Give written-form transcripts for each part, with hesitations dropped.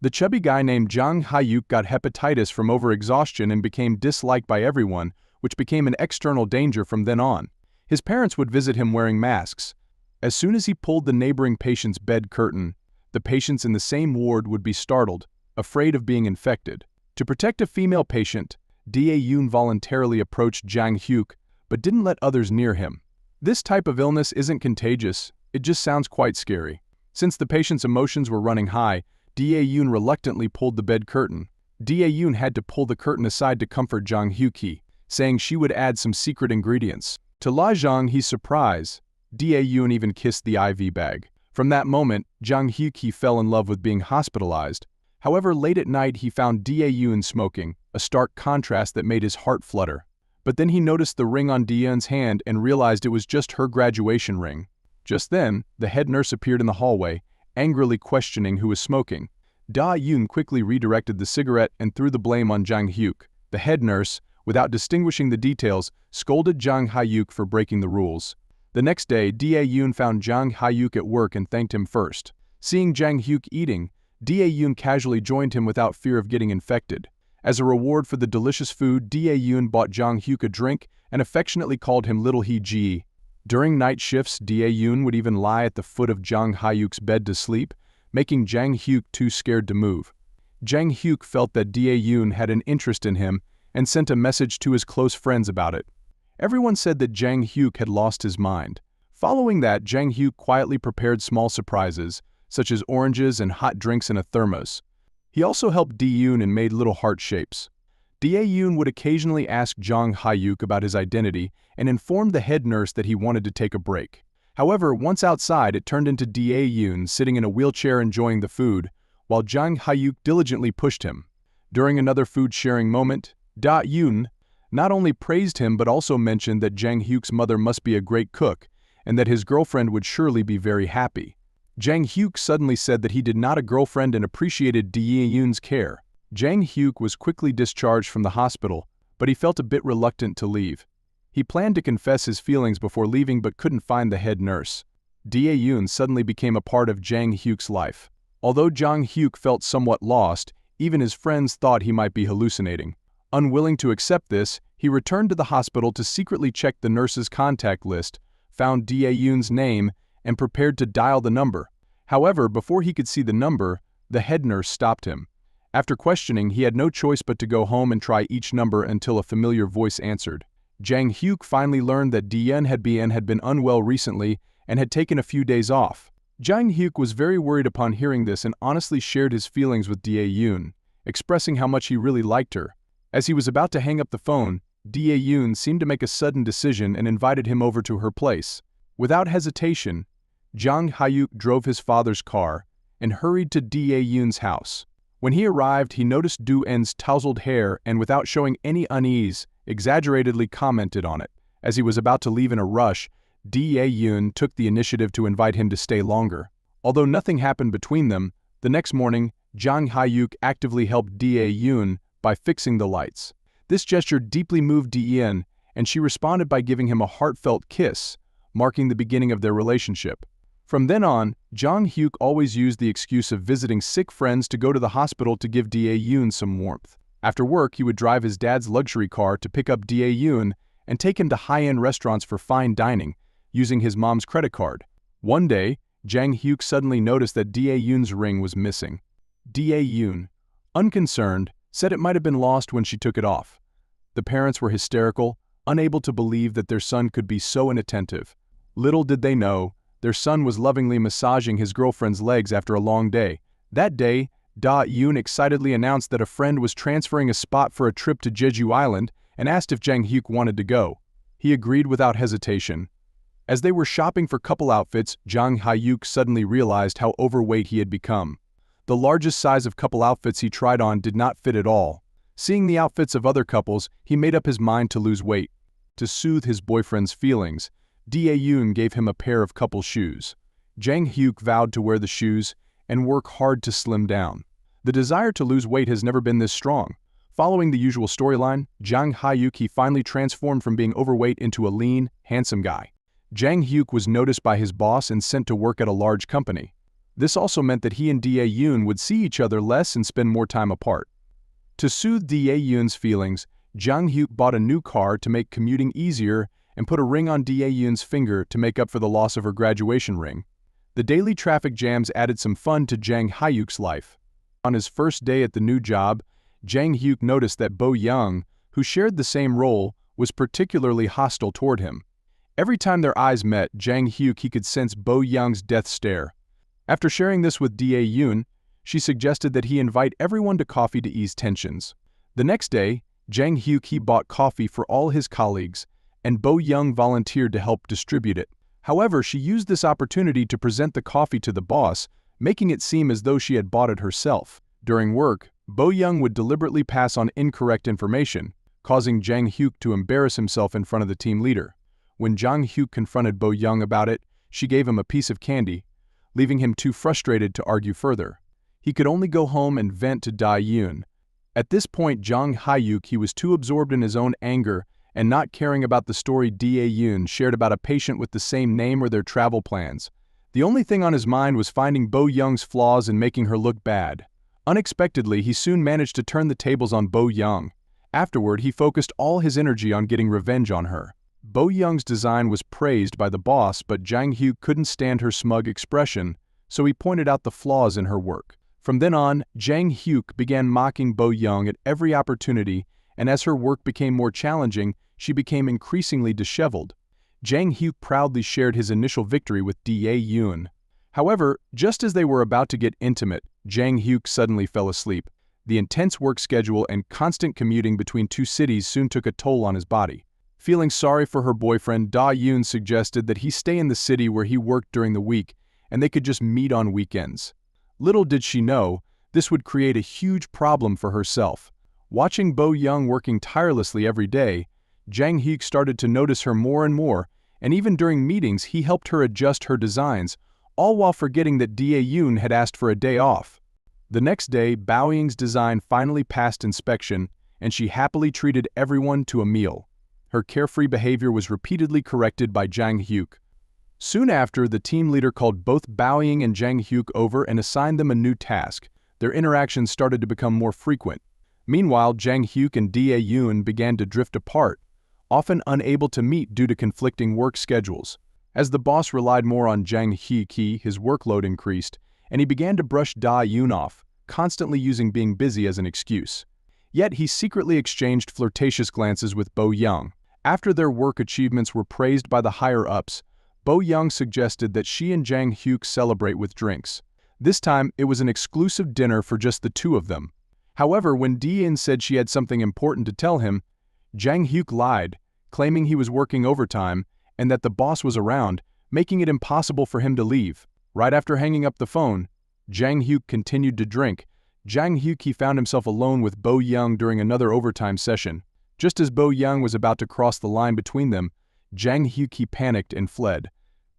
The chubby guy named Jang Hyuk got hepatitis from overexhaustion and became disliked by everyone, which became an external danger from then on. His parents would visit him wearing masks. As soon as he pulled the neighboring patient's bed curtain, the patients in the same ward would be startled, afraid of being infected. To protect a female patient, Dae-yoon voluntarily approached Jang Hyuk, but didn't let others near him. This type of illness isn't contagious, it just sounds quite scary. Since the patient's emotions were running high, Dae-yoon reluctantly pulled the bed curtain. Dae-yoon had to pull the curtain aside to comfort Jang Hyuk, saying she would add some secret ingredients. To La Jang-hee's surprise, Dae-yoon even kissed the IV bag. From that moment, Jang Hyuk fell in love with being hospitalized. However, late at night he found Dae-yoon smoking, a stark contrast that made his heart flutter. But then he noticed the ring on Dae-yoon's hand and realized it was just her graduation ring. Just then, the head nurse appeared in the hallway, angrily questioning who was smoking. Dae-yoon quickly redirected the cigarette and threw the blame on Jang Hyuk. The head nurse, without distinguishing the details, scolded Jang Hyuk for breaking the rules. The next day, Dae-yoon found Jang Hyuk at work and thanked him first. Seeing Jang Hyuk eating, Dae-yoon casually joined him without fear of getting infected. As a reward for the delicious food, Dae-yoon bought Jang Hyuk a drink and affectionately called him Little Hee-ji. During night shifts, Dae-yoon would even lie at the foot of Jang Hyuk's bed to sleep, making Jang Hyuk too scared to move. Jang Hyuk felt that Dae-yoon had an interest in him and sent a message to his close friends about it. Everyone said that Jang Hyuk had lost his mind. Following that, Jang Hyuk quietly prepared small surprises, such as oranges and hot drinks in a thermos. He also helped Dae-yoon and made little heart shapes. Dae-yoon would occasionally ask Jang Hyuk about his identity and informed the head nurse that he wanted to take a break. However, once outside, it turned into Dae-yoon sitting in a wheelchair enjoying the food, while Jang Hyuk diligently pushed him. During another food-sharing moment, Dae-yoon not only praised him but also mentioned that Jang Hyuk's mother must be a great cook and that his girlfriend would surely be very happy. Jang Hyuk suddenly said that he did not have a girlfriend and appreciated Dae-yoon's care. Jang Hyuk was quickly discharged from the hospital, but he felt a bit reluctant to leave. He planned to confess his feelings before leaving but couldn't find the head nurse. Dae-yoon suddenly became a part of Jang Hyuk's life. Although Jang Hyuk felt somewhat lost, even his friends thought he might be hallucinating. Unwilling to accept this, he returned to the hospital to secretly check the nurse's contact list, found Dae-yoon's name, and prepared to dial the number. However, before he could see the number, the head nurse stopped him. After questioning, he had no choice but to go home and try each number until a familiar voice answered. Jang Hyuk finally learned that Dae-yoon had been unwell recently and had taken a few days off. Jang Hyuk was very worried upon hearing this and honestly shared his feelings with Dae-yoon, expressing how much he really liked her. As he was about to hang up the phone, Dae-yoon seemed to make a sudden decision and invited him over to her place. Without hesitation, Jang Hyuk drove his father's car and hurried to Dae-yoon's house. When he arrived, he noticed Do-en's tousled hair and, without showing any unease, exaggeratedly commented on it. As he was about to leave in a rush, Dae-yoon took the initiative to invite him to stay longer. Although nothing happened between them, the next morning, Jang Hyuk actively helped Dae-yoon by fixing the lights. This gesture deeply moved Dae-yoon, and she responded by giving him a heartfelt kiss, marking the beginning of their relationship. From then on, Jang Hyuk always used the excuse of visiting sick friends to go to the hospital to give Dae-yoon some warmth. After work, he would drive his dad's luxury car to pick up Dae-yoon and take him to high-end restaurants for fine dining, using his mom's credit card. One day, Jang Hyuk suddenly noticed that Dae-yoon's ring was missing. Dae-yoon, unconcerned, said it might have been lost when she took it off. The parents were hysterical, unable to believe that their son could be so inattentive. Little did they know, their son was lovingly massaging his girlfriend's legs after a long day. That day, Dae-yoon excitedly announced that a friend was transferring a spot for a trip to Jeju Island and asked if Jang Hyuk wanted to go. He agreed without hesitation. As they were shopping for couple outfits, Jang Hyuk suddenly realized how overweight he had become. The largest size of couple outfits he tried on did not fit at all. Seeing the outfits of other couples, he made up his mind to lose weight. To soothe his boyfriend's feelings, Dae-yoon gave him a pair of couple shoes. Jang Hyuk vowed to wear the shoes and work hard to slim down. The desire to lose weight has never been this strong. Following the usual storyline, Jang Hyuk finally transformed from being overweight into a lean, handsome guy. Jang Hyuk was noticed by his boss and sent to work at a large company. This also meant that he and Dae-yoon would see each other less and spend more time apart. To soothe Dae-yoon's feelings, Jang-hyuk bought a new car to make commuting easier and put a ring on Dae-yoon's finger to make up for the loss of her graduation ring. The daily traffic jams added some fun to Jang-hyuk's life. On his first day at the new job, Jang-hyuk noticed that Bo-young, who shared the same role, was particularly hostile toward him. Every time their eyes met, Jang-hyuk could sense Bo-young's death stare. After sharing this with Dae-yoon, she suggested that he invite everyone to coffee to ease tensions. The next day, Jang-hyuk bought coffee for all his colleagues, and Bo-young volunteered to help distribute it. However, she used this opportunity to present the coffee to the boss, making it seem as though she had bought it herself. During work, Bo-young would deliberately pass on incorrect information, causing Jang-hyuk to embarrass himself in front of the team leader. When Jang-hyuk confronted Bo-young about it, she gave him a piece of candy, leaving him too frustrated to argue further. He could only go home and vent to Dae-yoon. At this point, Jang-hyuk was too absorbed in his own anger and not caring about the story Dae-yoon shared about a patient with the same name or their travel plans. The only thing on his mind was finding Bo-young's flaws and making her look bad. Unexpectedly, he soon managed to turn the tables on Bo-young. Afterward, he focused all his energy on getting revenge on her. Bo-young's design was praised by the boss, but Jang-hyuk couldn't stand her smug expression, so he pointed out the flaws in her work. From then on, Jang-hyuk began mocking Bo-young at every opportunity, and as her work became more challenging, she became increasingly disheveled. Jang-hyuk proudly shared his initial victory with Dae-yoon. However, just as they were about to get intimate, Jang-hyuk suddenly fell asleep. The intense work schedule and constant commuting between two cities soon took a toll on his body. Feeling sorry for her boyfriend, Dae-yoon suggested that he stay in the city where he worked during the week, and they could just meet on weekends. Little did she know, this would create a huge problem for herself. Watching Bo-young working tirelessly every day, Jang-hyuk started to notice her more and more, and even during meetings he helped her adjust her designs, all while forgetting that Dae-yoon had asked for a day off. The next day, Bo-young's design finally passed inspection, and she happily treated everyone to a meal. Her carefree behavior was repeatedly corrected by Jang-hyuk. Soon after, the team leader called both Bo-young and Jang-hyuk over and assigned them a new task. Their interactions started to become more frequent. Meanwhile, Jang-hyuk and Dae-yoon began to drift apart, often unable to meet due to conflicting work schedules. As the boss relied more on Jang-hyuk, his workload increased, and he began to brush Dae-yoon off, constantly using being busy as an excuse. Yet he secretly exchanged flirtatious glances with Bo-young. After their work achievements were praised by the higher-ups, Bo-young suggested that she and Jang-hyuk celebrate with drinks. This time, it was an exclusive dinner for just the two of them. However, when Dae-yoon said she had something important to tell him, Jang-hyuk lied, claiming he was working overtime and that the boss was around, making it impossible for him to leave. Right after hanging up the phone, Jang-hyuk continued to drink. Jang-hyuk found himself alone with Bo-young during another overtime session. Just as Bo-young was about to cross the line between them, Jang-hyuk panicked and fled.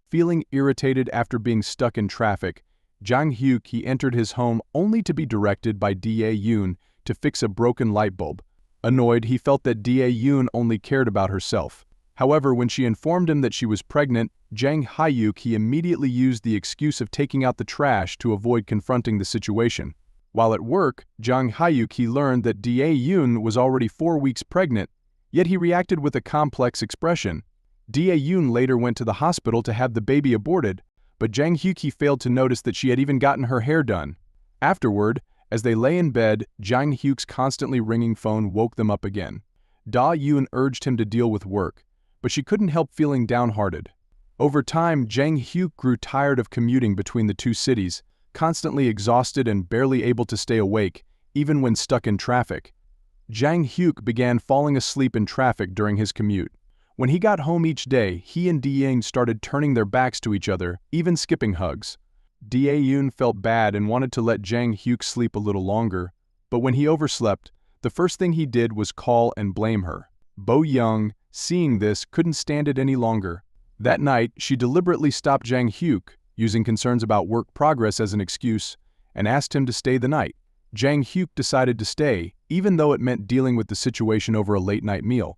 Feeling irritated after being stuck in traffic, Jang-hyuk entered his home only to be directed by Dae-yoon to fix a broken light bulb. Annoyed, he felt that Dae-yoon only cared about herself. However, when she informed him that she was pregnant, Jang-hyuk immediately used the excuse of taking out the trash to avoid confronting the situation. While at work, Jang-hyuk learned that Dae-yoon was already 4 weeks pregnant, yet he reacted with a complex expression. Dae-yoon later went to the hospital to have the baby aborted, but Jang-hyuk failed to notice that she had even gotten her hair done. Afterward, as they lay in bed, Jang-hyuk's constantly ringing phone woke them up again. Dae-yoon urged him to deal with work, but she couldn't help feeling downhearted. Over time, Jang-hyuk grew tired of commuting between the two cities, constantly exhausted and barely able to stay awake, even when stuck in traffic. Jang-hyuk began falling asleep in traffic during his commute. When he got home each day, he and Dae-yoon started turning their backs to each other, even skipping hugs. Dae-yoon felt bad and wanted to let Jang-hyuk sleep a little longer, but when he overslept, the first thing he did was call and blame her. Bo-young, seeing this, couldn't stand it any longer. That night, she deliberately stopped Jang-hyuk, using concerns about work progress as an excuse, and asked him to stay the night. Jang-hyuk decided to stay, even though it meant dealing with the situation over a late-night meal.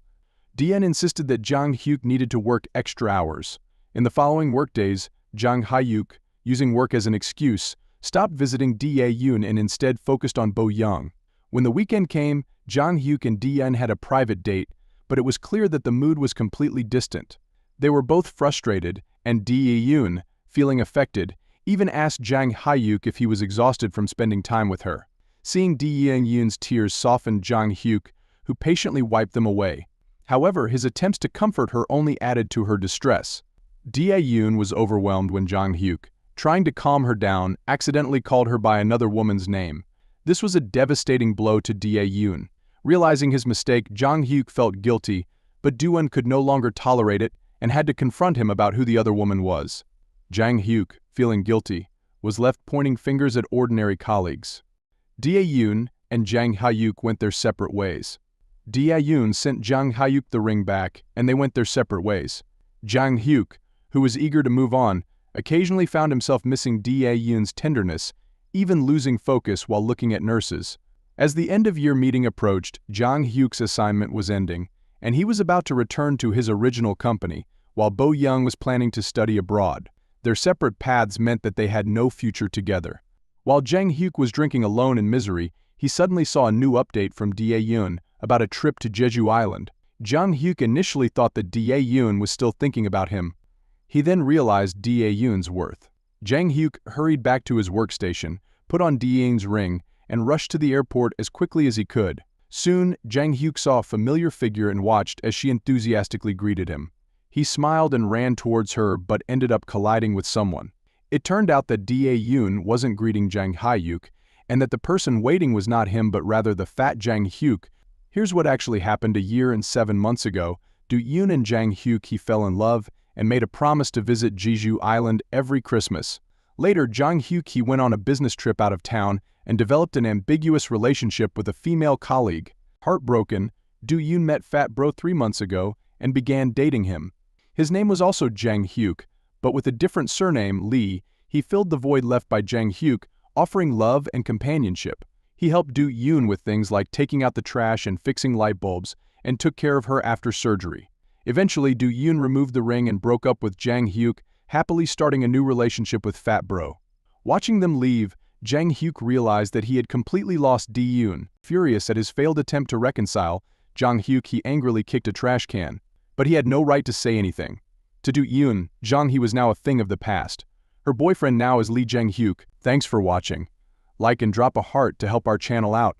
Dae-yoon insisted that Jang-hyuk needed to work extra hours. In the following workdays, Jang-hyuk, using work as an excuse, stopped visiting Dae-yoon and instead focused on Bo-young. When the weekend came, Jang-hyuk and Dae-yeon had a private date, but it was clear that the mood was completely distant. They were both frustrated, and Dae-yoon, feeling affected, even asked Jang-hyuk if he was exhausted from spending time with her. Seeing Dae-yoon's tears softened Jang-hyuk, who patiently wiped them away. However, his attempts to comfort her only added to her distress. Dae-yoon was overwhelmed when Jang-hyuk, trying to calm her down, accidentally called her by another woman's name. This was a devastating blow to Dae-yoon. Realizing his mistake, Jang-hyuk felt guilty, but Dae-yeon could no longer tolerate it and had to confront him about who the other woman was. Jang-hyuk, feeling guilty, was left pointing fingers at ordinary colleagues. Dae-yeon and Jang-hyuk went their separate ways. Dae-yeon sent Jang-hyuk the ring back, and they went their separate ways. Jang-hyuk, who was eager to move on, occasionally found himself missing Dae-yeon's tenderness, even losing focus while looking at nurses. As the end-of-year meeting approached, Jang-hyuk's assignment was ending, and he was about to return to his original company, while Bo-young was planning to study abroad. Their separate paths meant that they had no future together. While Jang-hyuk was drinking alone in misery, he suddenly saw a new update from Dae-yeon about a trip to Jeju Island. Jang-hyuk initially thought that Dae-yeon was still thinking about him. He then realized Dae-yeon's worth. Jang-hyuk hurried back to his workstation, put on Dae-yeon's ring, and rushed to the airport as quickly as he could. Soon, Jang-hyuk saw a familiar figure and watched as she enthusiastically greeted him. He smiled and ran towards her but ended up colliding with someone. It turned out that Dae-yeon wasn't greeting Jang-hyuk, and that the person waiting was not him but rather the fat Jang-hyuk. Here's what actually happened a year and 7 months ago. Dae-yeon and Jang-hyuk he fell in love and made a promise to visit Jeju Island every Christmas. Later, Jang-hyuk he went on a business trip out of town and developed an ambiguous relationship with a female colleague. Heartbroken, Dae-yeon met Fat Bro 3 months ago and began dating him. His name was also Jang-hyuk, but with a different surname, Lee. He filled the void left by Jang-hyuk, offering love and companionship. He helped Dae-yeon with things like taking out the trash and fixing light bulbs, and took care of her after surgery. Eventually, Dae-yeon removed the ring and broke up with Jang-hyuk, happily starting a new relationship with Fat Bro. Watching them leave, Jang-hyuk realized that he had completely lost Dae-yeon. Furious at his failed attempt to reconcile, Jang-hyuk he angrily kicked a trash can. But he had no right to say anything. To Dae-yeon, Jang-he was now a thing of the past. Her boyfriend now is Lee Jang-hyuk. Thanks for watching. Like and drop a heart to help our channel out.